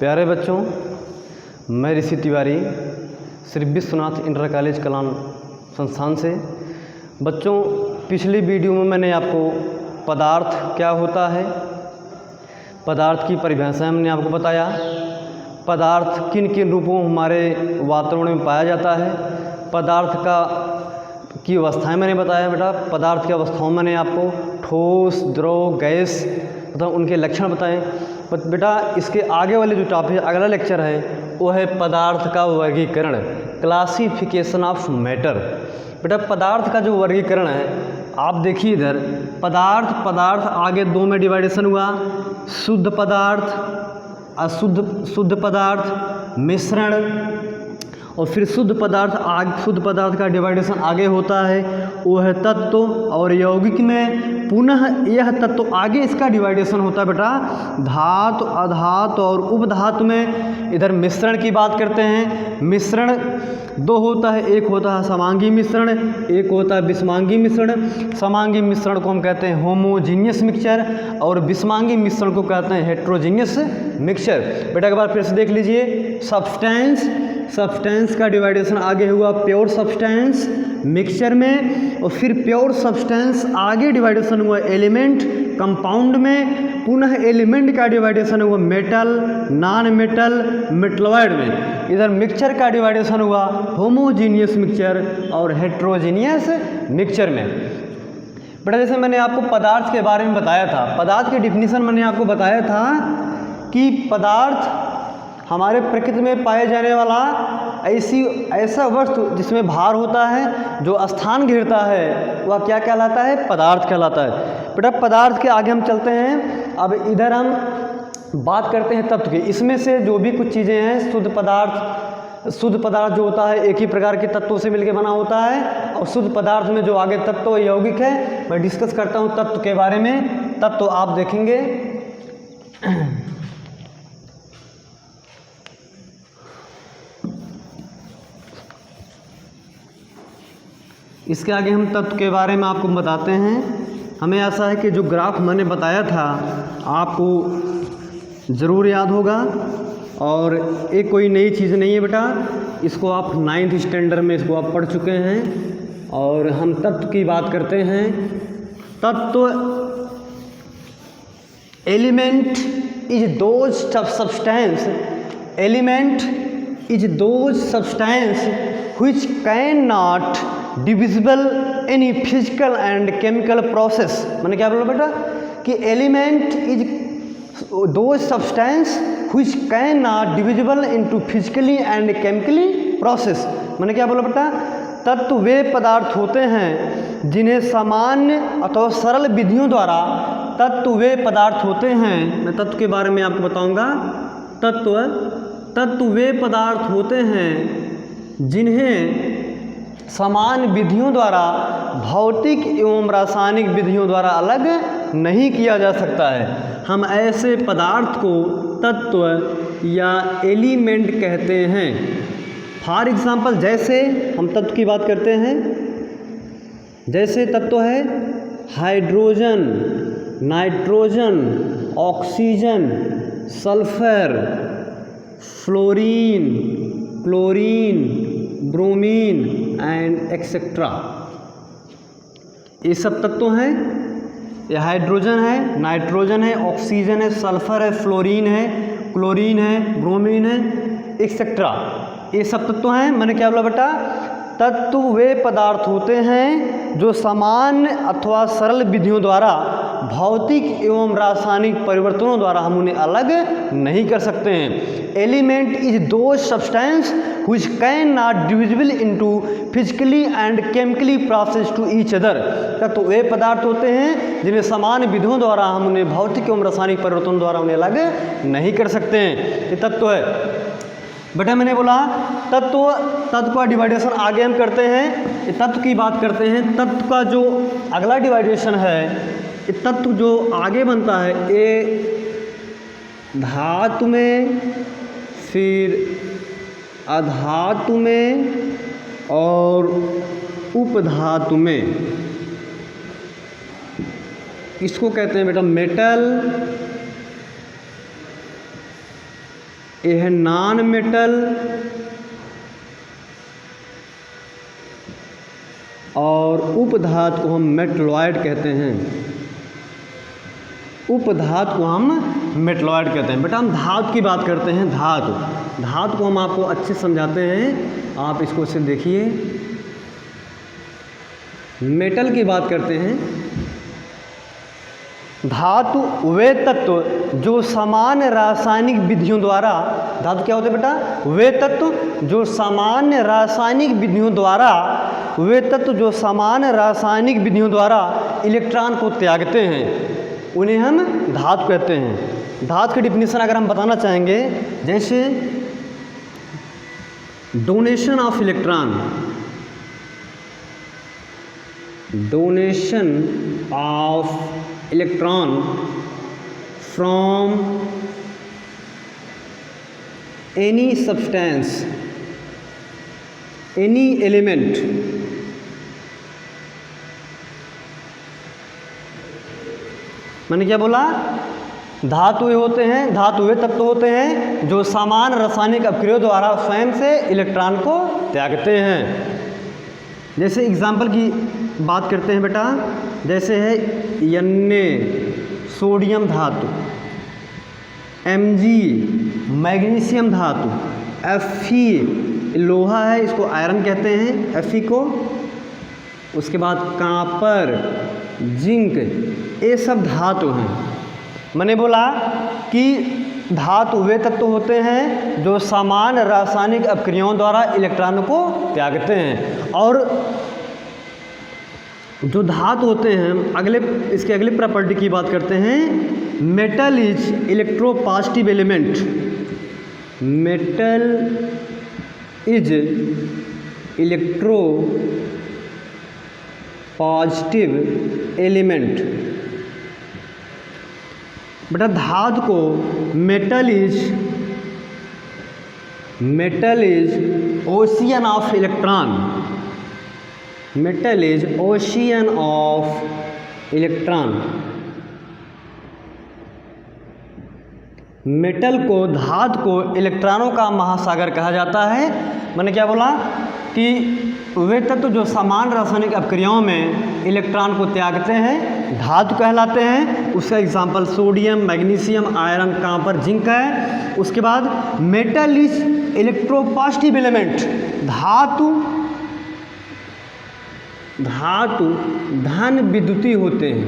प्यारे बच्चों, मैं ऋषि तिवारी श्री विश्वनाथ इंटर कॉलेज कलान संस्थान से। बच्चों, पिछली वीडियो में मैंने आपको पदार्थ क्या होता है, पदार्थ की परिभाषा हमने आपको बताया, पदार्थ किन किन रूपों में हमारे वातावरण में पाया जाता है, पदार्थ की अवस्थाएं मैंने बताया। बेटा, पदार्थ की अवस्थाओं में मैंने आपको ठोस, द्रव, गैस मतलब उनके लक्षण बताएं। बेटा, इसके आगे वाले जो टॉपिक अगला लेक्चर है वो है पदार्थ का वर्गीकरण, क्लासिफिकेशन ऑफ मैटर। बेटा, पदार्थ का जो वर्गीकरण है, आप देखिए इधर पदार्थ आगे दो में डिवाइडेशन हुआ, शुद्ध पदार्थ, शुद्ध पदार्थ, मिश्रण, और फिर शुद्ध पदार्थ का डिवाइडेशन आगे होता है, वो है तत्व। और यौगिक में पुनः यह तत्व आगे इसका डिवाइडेशन होता है बेटा धातु, अधातु और उपधातु में। इधर मिश्रण की बात करते हैं। मिश्रण दो होता है, एक होता है समांगी मिश्रण, एक होता है विषमांगी मिश्रण। समांगी मिश्रण को हम कहते हैं होमोजीनियस मिक्सचर और विषमांगी मिश्रण को कहते हैं हेट्रोजीनियस मिक्सचर। बेटा, एक बार फिर से देख लीजिए। सब्सटेंस का डिवाइडेशन आगे हुआ प्योर सब्सटेंस मिक्सचर में, और फिर प्योर सब्सटेंस आगे डिवाइडेशन हुआ एलिमेंट कंपाउंड में, पुनः एलिमेंट का डिवाइडेशन हुआ मेटल, नॉन मेटल, मेटलॉइड में। इधर मिक्सचर का डिवाइडेशन हुआ होमोजीनियस मिक्सचर और हेट्रोजीनियस मिक्सचर में। बेटा, जैसे मैंने आपको पदार्थ के बारे में बताया था, पदार्थ की डिफिनीशन मैंने आपको बताया था कि पदार्थ हमारे प्रकृति में पाए जाने वाला ऐसा वस्तु जिसमें भार होता है, जो स्थान घेरता है, वह क्या कहलाता है? पदार्थ कहलाता है। बेटा, पदार्थ के आगे हम चलते हैं। अब इधर हम बात करते हैं तत्व की। इसमें से जो भी कुछ चीज़ें हैं, शुद्ध पदार्थ जो होता है एक ही प्रकार के तत्वों से मिलकर बना होता है, और शुद्ध पदार्थ में जो आगे तत्व यौगिक है, मैं डिस्कस करता हूँ तत्व के बारे में। तत्व आप देखेंगे इसके आगे हम तत्व के बारे में आपको बताते हैं। हमें ऐसा है कि जो ग्राफ मैंने बताया था आपको ज़रूर याद होगा, और एक कोई नई चीज़ नहीं है बेटा, इसको आप 9th स्टैंडर्ड में इसको आप पढ़ चुके हैं। और हम तत्व की बात करते हैं। तत्व element is those substance which cannot divisible any physical and chemical process। मैंने क्या बोला बेटा कि एलिमेंट इज दो substance which cannot divisible into physically and chemically process। मैंने क्या बोला बेटा? तत्व वे पदार्थ होते हैं जिन्हें सामान्य अथवा सरल विधियों द्वारा मैं तत्व के बारे में आपको बताऊंगा। तत्व वे पदार्थ होते हैं जिन्हें समान विधियों द्वारा, भौतिक एवं रासायनिक विधियों द्वारा अलग नहीं किया जा सकता है। हम ऐसे पदार्थ को तत्व या एलिमेंट कहते हैं। फॉर एग्जाम्पल, जैसे हम तत्व की बात करते हैं, जैसे तत्व है hydrogen, nitrogen, oxygen, sulphur, fluorine, chlorine, bromine and etcetera. ये सब तत्व हैं। ये हाइड्रोजन है, नाइट्रोजन है, ऑक्सीजन है, सल्फर है, फ्लोरीन है, क्लोरीन है, ब्रोमीन है, एक्सेट्रा। ये सब तत्व हैं। मैंने क्या बोला बेटा? तत्व वे पदार्थ होते हैं जो सामान्य अथवा सरल विधियों द्वारा, भौतिक एवं रासायनिक परिवर्तनों द्वारा हम उन्हें अलग नहीं कर सकते हैं। एलिमेंट इज दो substance which cannot divisible into physically and chemically process to each other। तत्व वे पदार्थ होते हैं जिन्हें समान विधियों द्वारा हम उन्हें भौतिक एवं रासायनिक परिवर्तनों द्वारा उन्हें अलग नहीं कर सकते हैं। ये तत्व है। बेटा, मैंने बोला तत्व का डिवाइडेशन आगे हम करते हैं। तत्व की बात करते हैं। तत्व का जो अगला डिवाइडेशन है, तत्व जो आगे बनता है, ये धातु में, फिर अधातु में और उपधातु में। इसको कहते हैं बेटा मेटल, ये है नॉन मेटल और उपधातु को हम मेटलॉइड कहते हैं। उपधातु को हम मेटलॉइड कहते हैं। बेटा हम धातु की बात करते हैं। धातु को हम आपको अच्छे समझाते हैं, आप इसको से देखिए। मेटल की बात करते हैं। धातु वे तत्व जो सामान्य रासायनिक विधियों द्वारा, धातु क्या होते हैं बेटा? वे तत्व जो सामान्य रासायनिक विधियों द्वारा, वे तत्व जो सामान्य रासायनिक विधियों द्वारा इलेक्ट्रॉन को त्यागते हैं, उन्हें हम धातु कहते हैं। धातु की डिफिनीशन अगर हम बताना चाहेंगे, जैसे donation of electron, donation of electron from any substance, any element, मैंने क्या बोला? धातु होते हैं, धातु वे तत्व होते हैं जो समान रासायनिक अपक्रियाओं द्वारा स्वयं से इलेक्ट्रॉन को त्यागते हैं। जैसे एग्जाम्पल की बात करते हैं बेटा, जैसे है Na सोडियम धातु, Mg मैग्नीशियम धातु, Fe लोहा है, इसको आयरन कहते हैं Fe को। उसके बाद कॉपर, जिंक, ये सब धातु हैं। मैंने बोला कि धातु वे तत्व होते हैं जो सामान्य रासायनिक अपक्रियाओं द्वारा इलेक्ट्रॉन को त्यागते हैं। और जो धातु होते हैं, इसके अगले प्रॉपर्टी की बात करते हैं। Metal is electropositive element, metal is electro positive element. बेटा धातु को metal is ocean of electron, metal is ocean of electron. Metal को, धातु को इलेक्ट्रॉनों का महासागर कहा जाता है। मैंने क्या बोला कि वे तत्व जो समान रासायनिक अपक्रियाओं में इलेक्ट्रॉन को त्यागते हैं धातु कहलाते हैं। उसका example sodium, magnesium, iron, copper, zinc है। उसके बाद मेटल इज इलेक्ट्रोपॉजिटिव एलिमेंट, धातु धन विद्युतीय होते हैं,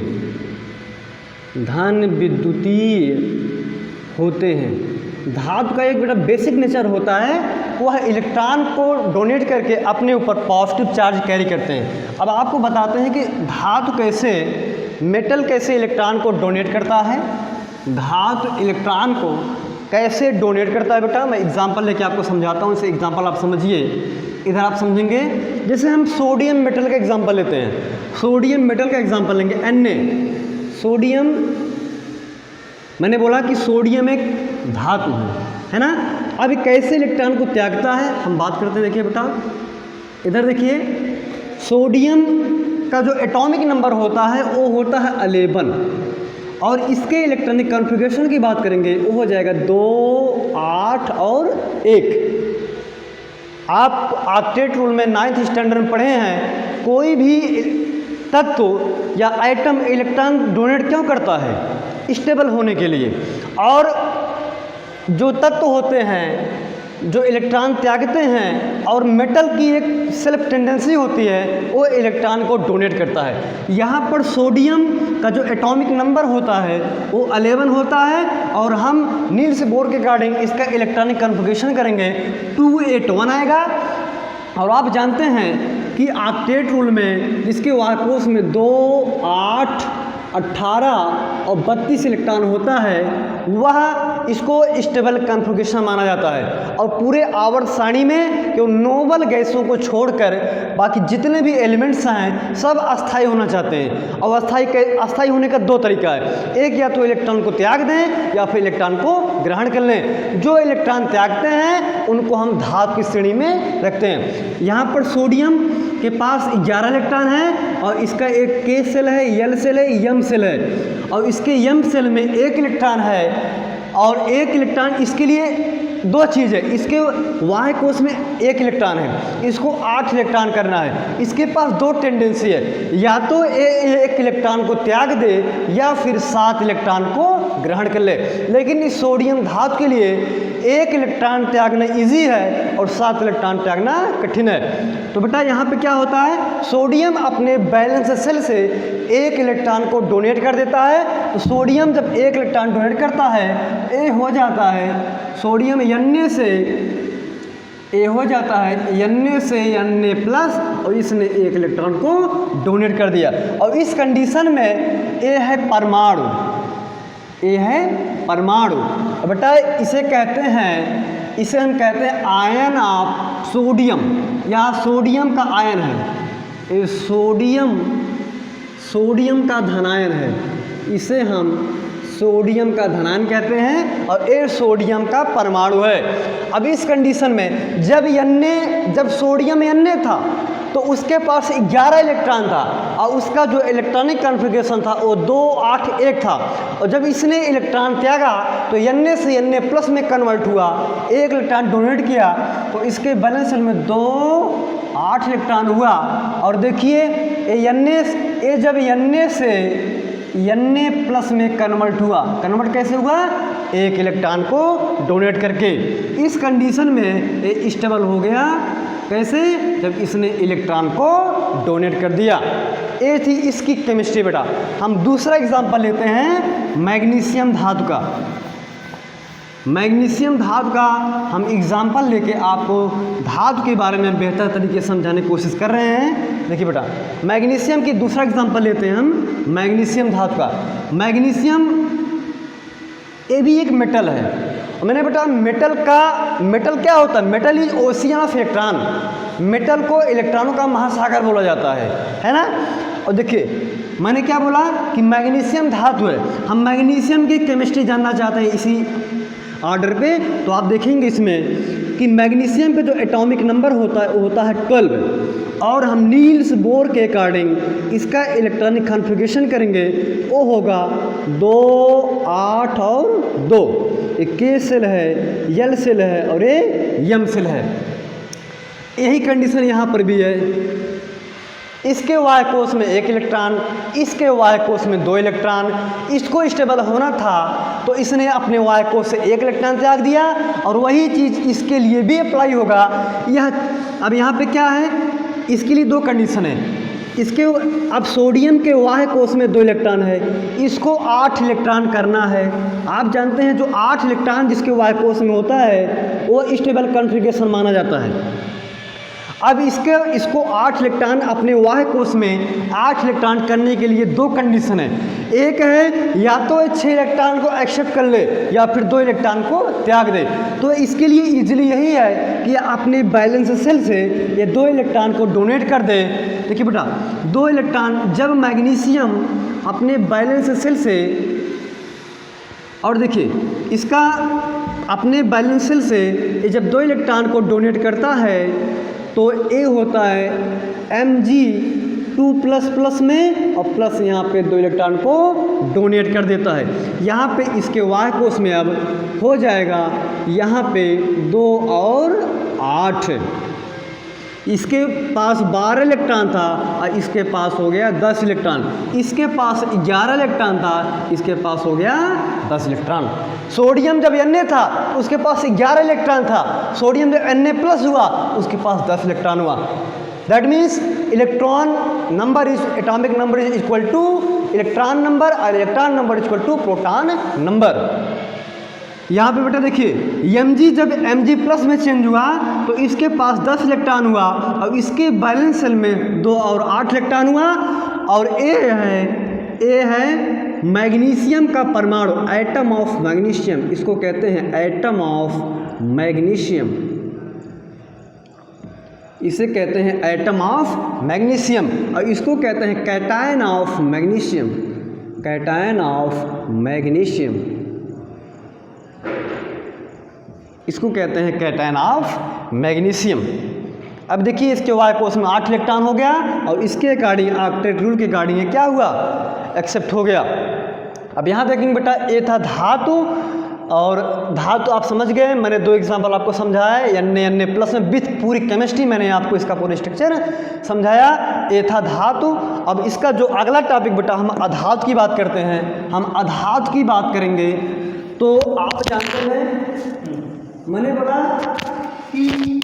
धन विद्युतीय होते हैं। धातु का एक बेटा बेसिक नेचर होता है, वह इलेक्ट्रॉन को डोनेट करके अपने ऊपर पॉजिटिव चार्ज कैरी करते हैं। अब आपको बताते हैं कि धातु कैसे, मेटल कैसे इलेक्ट्रॉन को डोनेट करता है, धातु इलेक्ट्रॉन को कैसे डोनेट करता है। बेटा मैं एग्जांपल लेके आपको समझाता हूँ, इसे एग्जांपल आप समझिए। इधर आप समझेंगे, जैसे हम सोडियम मेटल का एग्जांपल लेते हैं, सोडियम मेटल का एग्जांपल लेंगे Na, सोडियम। मैंने बोला कि सोडियम एक धातु है ना। अब ये कैसे इलेक्ट्रॉन को त्यागता है हम बात करते हैं। देखिए बेटा इधर देखिए, सोडियम का जो एटॉमिक नंबर होता है वो होता है 11 और इसके इलेक्ट्रॉनिक कॉन्फ़िगरेशन की बात करेंगे वो हो जाएगा 2, 8 और 1। आप ऑक्टेट रूल में 9th स्टैंडर्ड में पढ़े हैं, कोई भी तत्व या आइटम इलेक्ट्रॉन डोनेट क्यों करता है? स्टेबल होने के लिए। और जो तत्व होते हैं जो इलेक्ट्रॉन त्यागते हैं, और मेटल की एक सेल्फ टेंडेंसी होती है वो इलेक्ट्रॉन को डोनेट करता है। यहाँ पर सोडियम का जो एटॉमिक नंबर होता है वो 11 होता है और हम नील्स बोर के अकॉर्डिंग इसका इलेक्ट्रॉनिक कन्फिगरेशन करेंगे 281 आएगा। और आप जानते हैं कि ऑक्टेट रूल में इसके वारकोश में 2, 8, 18 और 32 इलेक्ट्रॉन होता है, वह इसको स्टेबल कॉन्फ़िगरेशन माना जाता है। और पूरे आवर्त सारणी में केवल नोबल गैसों को छोड़कर बाकी जितने भी एलिमेंट्स हैं सब अस्थायी होना चाहते हैं। और अस्थायी होने का 2 तरीका है, एक या तो इलेक्ट्रॉन को त्याग दें या फिर इलेक्ट्रॉन को ग्रहण कर लें। जो इलेक्ट्रॉन त्यागते हैं उनको हम धातु की श्रेणी में रखते हैं। यहाँ पर सोडियम के पास 11 इलेक्ट्रॉन है और इसका एक K सेल है, L सेल है, M सेल है। और इसके M सेल में 1 इलेक्ट्रॉन है और 1 इलेक्ट्रॉन इसके लिए दो चीज़ है, इसके वाई कोष में 1 इलेक्ट्रॉन है, इसको 8 इलेक्ट्रॉन करना है। इसके पास दो टेंडेंसी है, या तो 1 इलेक्ट्रॉन को त्याग दे या फिर 7 इलेक्ट्रॉन को ग्रहण कर ले। लेकिन इस सोडियम धातु के लिए 1 इलेक्ट्रॉन त्यागना इजी है और 7 इलेक्ट्रॉन त्यागना कठिन है। तो बेटा यहाँ पे क्या होता है, सोडियम अपने बैलेंस सेल से 1 इलेक्ट्रॉन को डोनेट कर देता है। तो सोडियम जब 1 इलेक्ट्रॉन डोनेट करता है, ए हो जाता है सोडियम Na से ए हो जाता है Na से Na प्लस, और इसने 1 इलेक्ट्रॉन को डोनेट कर दिया। और इस कंडीशन में ए है परमाणु, ए है परमाणु। बेटा इसे कहते हैं, इसे हम कहते हैं आयन ऑफ सोडियम, या सोडियम का आयन है। ये सोडियम का धनायन है, इसे हम सोडियम का धनायन कहते हैं, और ये सोडियम का परमाणु है। अब इस कंडीशन में जब सोडियम Na था तो उसके पास 11 इलेक्ट्रॉन था, और उसका जो इलेक्ट्रॉनिक कॉन्फ़िगरेशन था वो 2 8 1 था। और जब इसने इलेक्ट्रॉन त्यागा तो Na से Na प्लस में कन्वर्ट हुआ, 1 इलेक्ट्रॉन डोनेट किया, तो इसके बैलेंस सेल में 2 8 इलेक्ट्रॉन हुआ। और देखिए ये जब Na से Na प्लस में कन्वर्ट हुआ, कन्वर्ट कैसे हुआ, 1 इलेक्ट्रॉन को डोनेट करके। इस कंडीशन में ये स्टेबल हो गया, कैसे, जब इसने इलेक्ट्रॉन को डोनेट कर दिया। ये थी इसकी केमिस्ट्री। बेटा हम दूसरा एग्जांपल लेते हैं मैग्नीशियम धातु का। मैग्नीशियम धातु का हम एग्जांपल लेके आपको धातु के बारे में बेहतर तरीके से समझाने की कोशिश कर रहे हैं। देखिए बेटा मैग्नीशियम की दूसरा एग्जांपल लेते हैं हम मैग्नीशियम धातु का। मैग्नीशियम ये भी एक मेटल है। मैंने बेटा मेटल क्या होता है, metal is ocean of electron. Metal को इलेक्ट्रॉनों का महासागर बोला जाता है ना। और देखिए मैंने क्या बोला कि मैग्नीशियम धातु है। हम मैग्नीशियम की केमिस्ट्री जानना चाहते हैं इसी ऑर्डर पे। तो आप देखेंगे इसमें कि मैग्नीशियम पे जो एटॉमिक नंबर होता है वो होता है 12, और हम नील्स बोर के अकॉर्डिंग इसका इलेक्ट्रॉनिक कॉन्फ़िगरेशन करेंगे, वो होगा 2 8 और 2। एक K सेल है, L सेल है और ये M सेल है। यही कंडीशन यहाँ पर भी है। इसके वाई कोष में 1 इलेक्ट्रॉन, इसके वाई कोष में 2 इलेक्ट्रॉन। इसको स्टेबल होना था तो इसने अपने वाई कोष से 1 इलेक्ट्रॉन त्याग दिया, और वही चीज़ इसके लिए भी अप्लाई होगा। अब यहाँ पे क्या है, इसके लिए 2 कंडीशन है। इसके अब सोडियम के वाई कोष में 2 इलेक्ट्रॉन है, इसको 8 इलेक्ट्रॉन करना है। आप जानते हैं जो 8 इलेक्ट्रॉन जिसके वाई कोष में होता है वो स्टेबल कॉन्फ़िगरेशन माना जाता है। अब इसको 8 इलेक्ट्रॉन अपने वाई कोष में 8 इलेक्ट्रॉन करने के लिए 2 कंडीशन है। एक है या तो 6 इलेक्ट्रॉन को एक्सेप्ट कर ले या फिर 2 इलेक्ट्रॉन को त्याग दे। तो इसके लिए इजीली यही है कि अपने बैलेंस सेल से ये 2 इलेक्ट्रॉन को डोनेट कर दे। देखिए बेटा 2 इलेक्ट्रॉन जब मैग्नीशियम अपने बैलेंस सेल से, और देखिए इसका अपने बैलेंस सेल से ये जब 2 इलेक्ट्रॉन को डोनेट करता है तो ए होता है Mg2++ में, और प्लस यहाँ पे 2 इलेक्ट्रॉन को डोनेट कर देता है। यहाँ पे इसके वाई कोष में अब हो जाएगा यहाँ पे 2 और 8। इसके पास 12 इलेक्ट्रॉन था और इसके पास हो गया 10 इलेक्ट्रॉन। इसके पास 11 इलेक्ट्रॉन था, इसके पास हो गया 10 इलेक्ट्रॉन। सोडियम जब Na था उसके पास 11 इलेक्ट्रॉन था, सोडियम जब Na+ हुआ उसके पास 10 इलेक्ट्रॉन हुआ। That means electron number is atomic number is equal to electron number, और electron number equal to proton number. यहाँ पे बेटा देखिए Mg जब Mg+ में चेंज हुआ तो इसके पास 10 इलेक्ट्रॉन हुआ, और इसके बैलेंस सेल में 2 और 8 इलेक्ट्रॉन हुआ। और ए है मैग्नीशियम का परमाणु, एटम ऑफ मैग्नीशियम, इसको कहते हैं एटम ऑफ मैग्नीशियम, इसे कहते हैं एटम ऑफ मैग्नीशियम। और इसको कहते हैं cation of magnesium, cation of magnesium, इसको कहते हैं कैटायन ऑफ मैग्नीशियम। अब देखिए इसके वाई कोष में 8 इलेक्ट्रॉन हो गया, और इसके अकॉर्डिंग ऑक्टेट रूल के अकॉर्डिंग क्या हुआ, एक्सेप्ट हो गया। अब यहाँ देखेंगे बेटा ये था धातु, और धातु आप समझ गए, मैंने 2 एग्जाम्पल आपको समझाया है, Na प्लस में विथ पूरी केमिस्ट्री मैंने आपको इसका पूरा स्ट्रक्चर समझाया। ये था धातु। अब इसका जो अगला टॉपिक बेटा हम अधातु की बात करते हैं, हम अधातु की बात करेंगे। तो आप जानते हैं मैंने बोला कि